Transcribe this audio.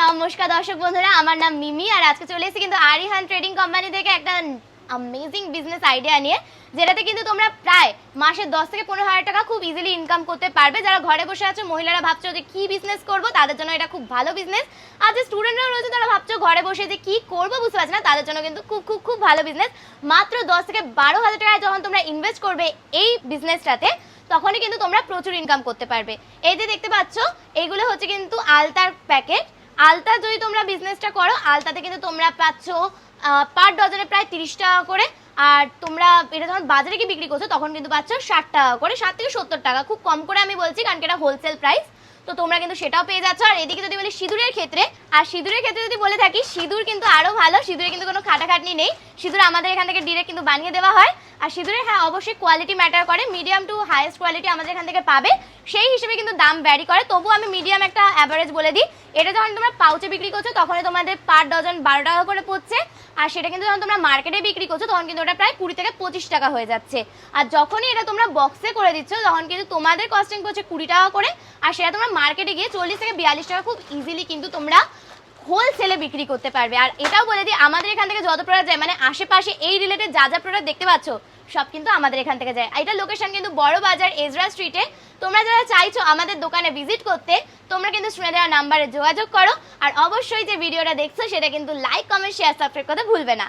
নমস্কার দর্শক বন্ধুরা, আমার নাম মিমি আর আজকে চলে এসেছি কিন্তু আরিহান ট্রেডিং কোম্পানি থেকে একটা অ্যামেজিং বিজনেস আইডিয়া নিয়ে, যেটাতে কিন্তু তোমরা প্রায় মাসে 10 থেকে 15,000 টাকা খুব ইজিলি ইনকাম করতে পারবে। যারা ঘরে বসে আছো, মহিলারা ভাবছো যে কি বিজনেস করব, তাদের জন্য এটা খুব ভালো বিজনেস। আর যে স্টুডেন্টরা রয়েছে তারা ভাবছো ঘরে বসে যে কি করবো বুঝতে পারছে না, তাদের জন্য কিন্তু খুব খুব খুব ভালো বিজনেস। মাত্র 10 থেকে 12,000 টাকায় যখন তোমরা ইনভেস্ট করবে এই বিজনেসটাতে, তখনই কিন্তু তোমরা প্রচুর ইনকাম করতে পারবে। এই যে দেখতে পাচ্ছ, এইগুলো হচ্ছে কিন্তু আলতার প্যাকেট। আলতা যদি তোমরা বিজনেসটা করো, আলতাতে কিন্তু তোমরা পাচ্ছ পার ডজনে প্রায় 30 টাকা করে। আর তোমরা এটা যখন বাজারে গিয়ে বিক্রি করছো তখন কিন্তু পাচ্ছ 60 টাকা করে, 60 থেকে 70 টাকা, খুব কম করে আমি বলছি কারণ এটা হোলসেল প্রাইস। তো তোমরা কিন্তু সেটাও পেয়ে যাচ্ছ। আর এদিকে যদি বলি সিঁদুরের ক্ষেত্রে, আর সিঁদুরের ক্ষেত্রে যদি বলে থাকি, সিঁদুর কিন্তু আরও ভালো। সিঁদুরে কিন্তু কোনো খাটাখাটনি নেই, সিঁদুর আমাদের এখান থেকে ডিরেক্ট কিন্তু বানিয়ে দেওয়া হয়। আর সিঁদুরের হ্যাঁ অবশ্যই কোয়ালিটি ম্যাটার করে, মিডিয়াম টু হাইয়েস্ট কোয়ালিটি আমাদের এখান থেকে পাবে, সেই হিসেবে কিন্তু দাম ভ্যারি করে। তবু আমি মিডিয়াম একটা অ্যাভারেজ বলে দিই। এটা যখন তোমরা পাউচে বিক্রি করছো তখনই তোমাদের পার ডজন 12 টাকা করে পড়ছে। আর সেটা কিন্তু যখন তোমরা মার্কেটে বিক্রি করছো তখন কিন্তু ওটা প্রায় 20 থেকে 25 টাকা হয়ে যাচ্ছে। আর যখনই এটা তোমরা বক্সে করে দিচ্ছ তখন কিন্তু তোমাদের কস্টিং পড়ছে 20 টাকা করে। আর সেটা তোমরা মার্কেটে গিয়ে 40 থেকে 42 টাকা খুব ইজিলি কিন্তু তোমরা হোলসেলে বিক্রি করতে পারবে। আর এটাও বলে দিই, আমাদের এখান থেকে যত প্রোডাক্ট যায়, মানে আশেপাশে এই রিলেটেড যা যা প্রোডাক্ট দেখতে পাচ্ছ সব কিন্তু আমাদের এখান থেকে যায়। এটা লোকেশন কিন্তু বড় বাজার, এজরা স্ট্রিটে। তোমরা যারা চাইছো আমাদের দোকানে ভিজিট করতে, তোমরা কিন্তু স্ক্রিনে দেওয়া নাম্বারে যোগাযোগ করো। আর অবশ্যই যে ভিডিওটা দেখছো সেটা কিন্তু লাইক, কমেন্ট, শেয়ার, সাবস্ক্রাইব করতে ভুলবে না।